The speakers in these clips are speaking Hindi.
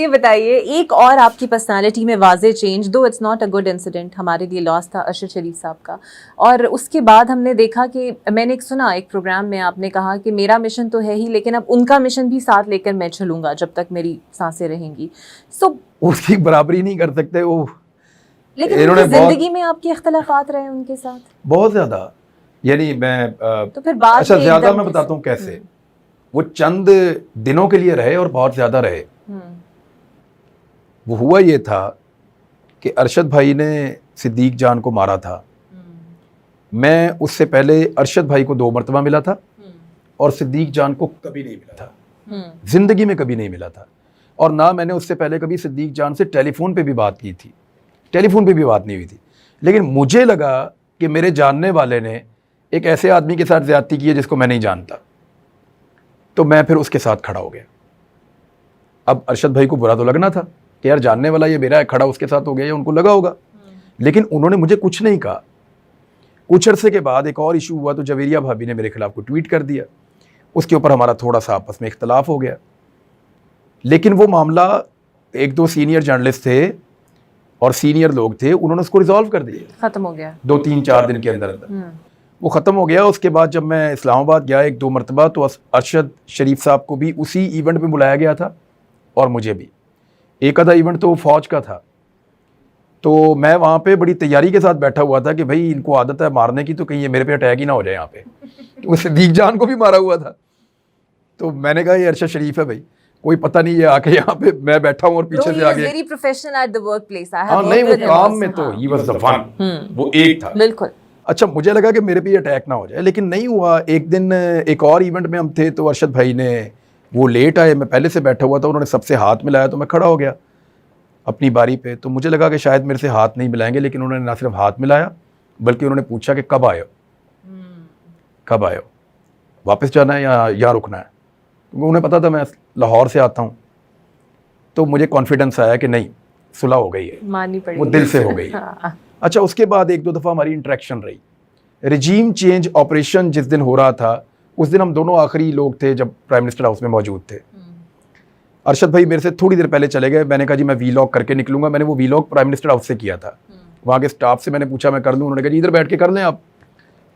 ये बताइए, एक और आपकी पर्सनालिटी में वाज़े चेंज, दो it's not a good incident, हमारे लिए लॉस था अरशद शरीफ साहब का। और उसके बाद हमने देखा कि मैंने सुना एक प्रोग्राम में आपने कहा कि मेरा मिशन तो है ही, लेकिन अब उनका मिशन भी साथ लेकर मैं चलूंगा जब तक मेरी सांसें रहेंगी। उसकी बराबरी नहीं कर सकते वो। लेकिन उनकी जिंदगी में आपके इख्तलाफात रहे उनके साथ बहुत ज्यादा, यानी मैं तो फिर बात अच्छा ज्यादा मैं बताता हूँ कैसे। वो चंद दिनों के लिए रहे और बहुत ज्यादा रहे। वो हुआ ये था कि अरशद भाई ने सिद्दीक जान को मारा था। मैं उससे पहले अरशद भाई को 2 मरतबा मिला था और सिद्दीक जान को कभी नहीं मिला था, जिंदगी में कभी नहीं मिला था। और ना मैंने उससे पहले कभी सिद्दीक जान से टेलीफोन पे भी बात की थी, टेलीफोन पे भी बात नहीं हुई थी। लेकिन मुझे लगा कि मेरे जानने वाले ने एक ऐसे आदमी के साथ ज्यादती की है जिसको मैं नहीं जानता, तो मैं फिर उसके साथ खड़ा हो गया। अब अरशद भाई को बुरा तो लगना था कि यार जानने वाला ये मेरा है, खड़ा उसके साथ हो गया, या उनको लगा होगा। लेकिन उन्होंने मुझे कुछ नहीं कहा। कुछ अरसे के बाद एक और इशू हुआ तो जवेरिया भाभी ने मेरे खिलाफ को ट्वीट कर दिया। उसके ऊपर हमारा थोड़ा सा आपस में इख्तलाफ हो गया। लेकिन वो मामला, 1-2 सीनियर जर्नलिस्ट थे और सीनियर लोग थे, उन्होंने उसको रिजॉल्व कर दिया, खत्म हो गया 2-3-4 दिन के अंदर अंदर वो ख़त्म हो गया। उसके बाद जब मैं इस्लामाबाद गया 1-2 मरतबा, तो अरशद शरीफ साहब को भी उसी इवेंट में बुलाया गया था और मुझे भी। एक आधा इवेंट तो फौज का था, तो मैं वहाँ पे बड़ी तैयारी के साथ बैठा हुआ था कि भाई इनको आदत है मारने की, तो कहीं ये मेरे पे अटैक ही ना हो जाए यहाँ पे। तो सिद्दीक जान को भी मारा हुआ था, तो मैंने कहा ये अरशद शरीफ है भाई, कोई पता नहीं ये आके यहाँ पे मैं बैठा हूँ और पीछे से आगे। Very professional at the workplace. हाँ नहीं, वो काम में तो ही वाज द वन, वो एक था बिल्कुल। अच्छा, मुझे लगा कि मेरे पे ये अटैक ना हो जाए, लेकिन नहीं हुआ। एक दिन एक और इवेंट में हम थे, तो अरशद भाई ने, वो लेट आए, मैं पहले से बैठा हुआ था, उन्होंने सबसे हाथ मिलाया, तो मैं खड़ा हो गया अपनी बारी पे। तो मुझे लगा कि शायद मेरे से हाथ नहीं मिलाएंगे, लेकिन उन्होंने ना सिर्फ हाथ मिलाया बल्कि उन्होंने पूछा कि कब आए हो, कब आए हो, वापस जाना है या यहाँ रुकना है। क्योंकि उन्हें पता था मैं लाहौर से आता हूँ, तो मुझे कॉन्फिडेंस आया कि नहीं, सुलह हो गई है, माननी पड़ेगी, वो दिल से हो गई है। अच्छा, उसके बाद 1-2 दफ़ा हमारी इंटरेक्शन रही। रिजीम चेंज ऑपरेशन जिस दिन हो रहा था, उस दिन हम दोनों आखिरी लोग थे जब प्राइम मिनिस्टर हाउस में मौजूद थे। अरशद भाई मेरे से थोड़ी देर पहले चले गए। मैंने कहा जी मैं वीलॉग करके निकलूंगा। मैंने वो वीलॉग प्राइम मिनिस्टर हाउस से किया था। वहाँ के स्टाफ से मैंने पूछा मैं कर लूँ, उन्होंने कहा जी इधर बैठ के कर लें आप।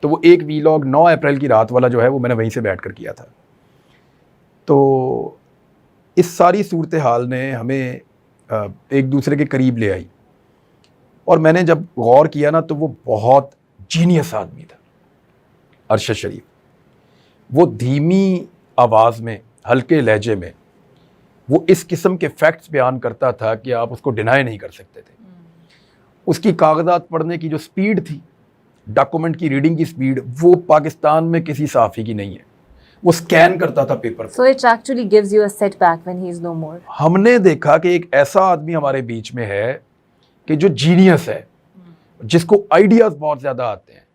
तो वो एक वीलॉग 9 अप्रैल की रात वाला जो है वो मैंने वहीं से बैठ कर किया था। तो इस सारी सूरत हाल ने हमें एक दूसरे के करीब ले आई, और मैंने जब गौर किया ना, तो वो बहुत जीनियस आदमी था अरशद शरीफ। वो धीमी आवाज़ में, हल्के लहजे में वो इस किस्म के फैक्ट्स बयान करता था कि आप उसको डिनाई नहीं कर सकते थे। उसकी कागजात पढ़ने की जो स्पीड थी, डॉक्यूमेंट की रीडिंग की स्पीड, वो पाकिस्तान में किसी सहाफ़ी की नहीं है। वो स्कैन करता था पेपर को। So it actually gives you a setback when he is no more. हमने देखा कि एक ऐसा आदमी हमारे बीच में है कि जो जीनियस है, जिसको आइडियाज़ बहुत ज़्यादा आते हैं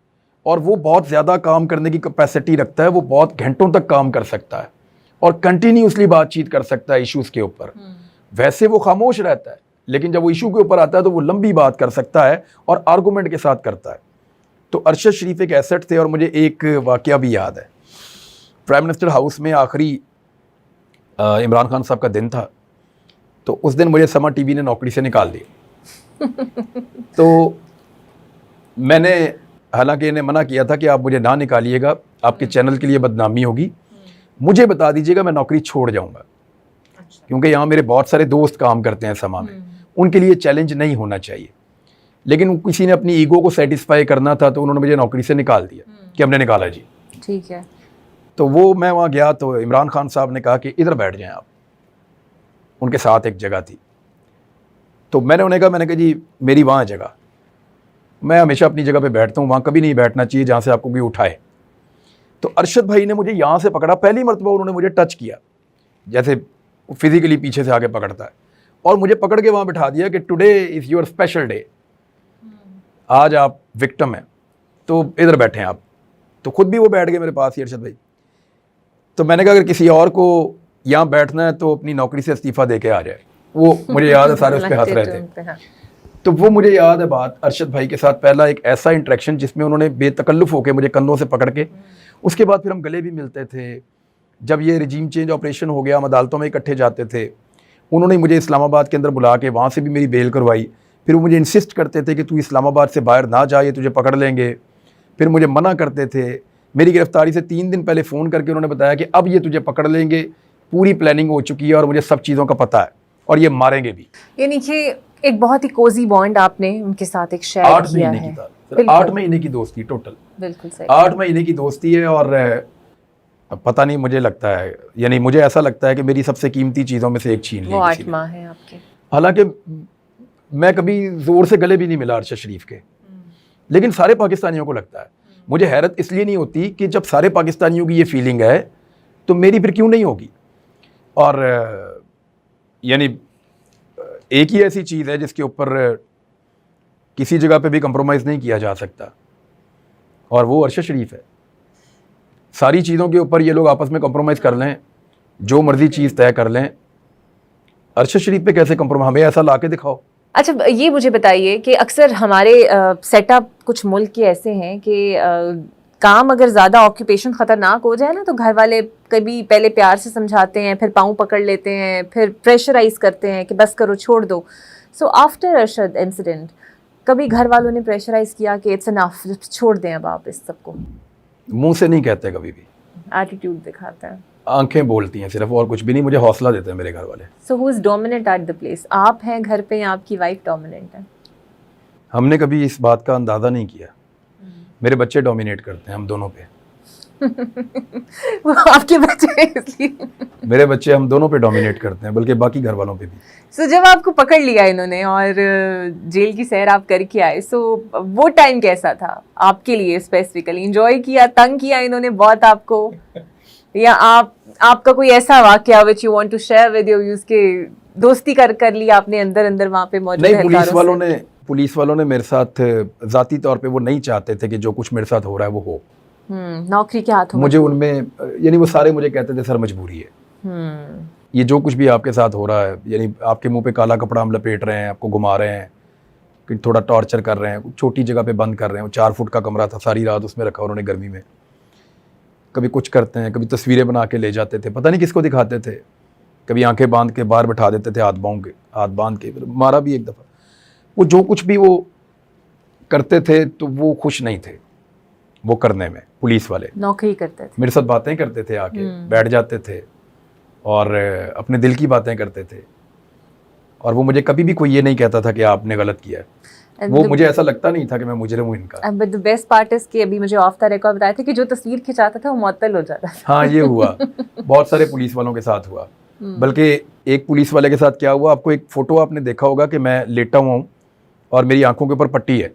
और वो बहुत ज़्यादा काम करने की कैपेसिटी रखता है। वो बहुत घंटों तक काम कर सकता है और कंटिन्यूसली बातचीत कर सकता है इश्यूज़ के ऊपर। वैसे वो खामोश रहता है, लेकिन जब वो इशू के ऊपर आता है तो वो लंबी बात कर सकता है और आर्गूमेंट के साथ करता है। तो अरशद शरीफ एक एसेट थे। और मुझे एक वाकया भी याद है, प्राइम मिनिस्टर हाउस में आखिरी इमरान खान साहब का दिन था, तो उस दिन मुझे समा टीवी ने नौकरी से निकाल दिया। तो मैंने, हालांकि इन्हें मना किया था कि आप मुझे ना निकालिएगा, आपके चैनल के लिए बदनामी होगी, मुझे बता दीजिएगा, मैं नौकरी छोड़ जाऊंगा। क्योंकि यहाँ मेरे बहुत सारे दोस्त काम करते हैं समा में, उनके लिए चैलेंज नहीं होना चाहिए। लेकिन किसी ने अपनी ईगो को सेटिस्फाई करना था, तो उन्होंने मुझे नौकरी से निकाल दिया कि हमने निकाला जी, ठीक है। तो वो मैं वहाँ गया, तो इमरान खान साहब ने कहा कि इधर बैठ जाएं आप। उनके साथ एक जगह थी, तो मैंने उन्हें कहा जी मेरी वहाँ जगह, मैं हमेशा अपनी जगह पे बैठता हूँ, वहाँ कभी नहीं बैठना चाहिए जहाँ से आपको कोई उठाए। तो अरशद भाई ने मुझे यहाँ से पकड़ा, पहली मरतबा उन्होंने मुझे टच किया, जैसे फिजिकली पीछे से आके पकड़ता है, और मुझे पकड़ के वहाँ बिठा दिया कि today is your special day, आज आप विक्टिम हैं, तो इधर बैठे आप। तो खुद भी वो बैठ गए मेरे पास ही अरशद भाई। तो मैंने कहा अगर किसी और को यहाँ बैठना है तो अपनी नौकरी से इस्तीफ़ा दे के आ जाए। वो मुझे याद है सारे उस पर हंस रहे थे। तो वो मुझे याद है बात, अरशद भाई के साथ पहला एक ऐसा इंटरेक्शन जिसमें उन्होंने बेतकल्लुफ़ होकर मुझे कंधों से पकड़ के, उसके बाद फिर हम गले भी मिलते थे। जब ये रिजीम चेंज ऑपरेशन हो गया, हम अदालतों में इकट्ठे जाते थे। उन्होंने मुझे इस्लामाबाद के अंदर बुला के वहाँ से भी मेरी बेल करवाई। फिर वो मुझे इंसिस्ट करते थे कि तू इस्लामाबाद से बाहर ना जा, ये तुझे पकड़ लेंगे। फिर मुझे मना करते थे। मेरी गिरफ्तारी से 3 दिन पहले फ़ोन करके उन्होंने बताया कि अब ये तुझे पकड़ लेंगे, पूरी प्लानिंग हो चुकी है और मुझे सब चीज़ों का पता है और ये मारेंगे भी। यानी कि एक बहुत ही कोजी बॉन्ड आपने उनके साथ एक शेयर 8 किया महीने है। की था, 8 महीने की दोस्ती टोटल, बिल्कुल सही। 8 महीने की दोस्ती है। और पता नहीं, मुझे लगता है, यानी मुझे ऐसा लगता है कि मेरी सबसे कीमती चीज़ों में से एक छीन ली वो किसी 8 ने। माह है आपके। हालांकि मैं कभी ज़ोर से गले भी नहीं मिला अरशद शरीफ के, लेकिन सारे पाकिस्तानियों को लगता है। मुझे हैरत इसलिए नहीं होती कि जब सारे पाकिस्तानियों की ये फीलिंग है तो मेरी फिर क्यों नहीं होगी। और यानी एक ही ऐसी चीज़ है जिसके ऊपर किसी जगह पे भी कंप्रोमाइज़ नहीं किया जा सकता, और वो अरशद शरीफ है। सारी चीज़ों के ऊपर ये लोग आपस में कंप्रोमाइज़ कर लें, जो मर्जी चीज़ तय कर लें, अरशद शरीफ पे कैसे कंप्रोमाइज़? हमें ऐसा ला के दिखाओ। अच्छा, ये मुझे बताइए कि अक्सर हमारे सेटअप कुछ मुल्क के ऐसे हैं कि काम अगर ज़्यादा ऑक्यूपेशन ख़तरनाक हो जाए ना, तो घर वाले कभी पहले प्यार से समझाते हैं, फिर पाँव पकड़ लेते हैं, फिर प्रेशराइज करते हैं कि बस करो, छोड़ दो। सो आफ्टर अरशद इंसिडेंट कभी घर वालों ने प्रेशराइज किया कि इट्स इनफ, छोड़ दें अब आप इस सबको? मुंह से नहीं कहते, कभी भी एटीट्यूड दिखाते हैं, आंखें बोलती हैं सिर्फ, और कुछ भी नहीं। मुझे हौसला देते हैं मेरे घर वाले। So who is dominant at the place? आप हैं घर पे या आपकी वाइफ डोमिनेंट है? हमने कभी इस बात का अंदाज़ा नहीं किया। मेरे बच्चे डोमिनेट करते हैं हम दोनों पे। वो आपके बच्चे इसलिए? मेरे बच्चे हम दोनों पे डोमिनेट करते हैं, बल्कि बाकी घर वालों पे भी। सो जब आपको पकड़ लिया इन्होंने और जेल की सैर आप करके आए, सो वो टाइम कैसा था आपके लिए स्पेसिफिकली? एंजॉय किया, तंग किया इन्होंने बहुत आपको, या आपका कोई ऐसा वाकया which you want to share with your viewers के दोस्ती कर लिया आपने अंदर अंदर वहाँ पे मौजूद? नहीं, पुलिस वालों ने मेरे साथ ज़ाती तौर पे वो नहीं चाहते थे कि जो कुछ मेरे साथ हो रहा है वो हो। नौकरी के हाथों मुझे उनमें, यानी वो सारे मुझे कहते थे सर मजबूरी है। ये जो कुछ भी आपके साथ हो रहा है, यानी आपके मुंह पे काला कपड़ा हम लपेट रहे हैं, आपको घुमा रहे हैं, कि थोड़ा टॉर्चर कर रहे हैं, छोटी जगह पे बंद कर रहे हैं। 4 फुट का कमरा था, सारी रात उसमें रखा उन्होंने गर्मी में। कभी कुछ करते हैं, कभी तस्वीरें बना के ले जाते थे, पता नहीं किसको दिखाते थे। कभी आंखें बांध के बाहर बैठा देते थे, हाथ बांध के, मारा भी एक दफ़ा। वो जो कुछ भी वो करते थे तो वो खुश नहीं थे वो करने में। पुलिस वाले नौकरी करते थे, मेरे साथ बातें करते थे, आके बैठ जाते थे और अपने दिल की बातें करते थे। और वो मुझे कभी भी कोई ये नहीं कहता था कि आपने गलत किया है। वो मुझे ऐसा लगता नहीं था कि मैं मुजरिम हूँ इनका। But the best part is कि अभी मुझे ऑफ द रिकॉर्ड बताया था कि जो तस्वीर खिंचाता था वो मुअत्तल हो जाता था। हाँ, ये हुआ बहुत सारे पुलिस वालों के साथ हुआ। बल्कि एक पुलिस वाले के साथ क्या हुआ, आपको एक फ़ोटो आपने देखा होगा कि मैं लेटा हुआ हूँ और मेरी आंखों के ऊपर पट्टी है।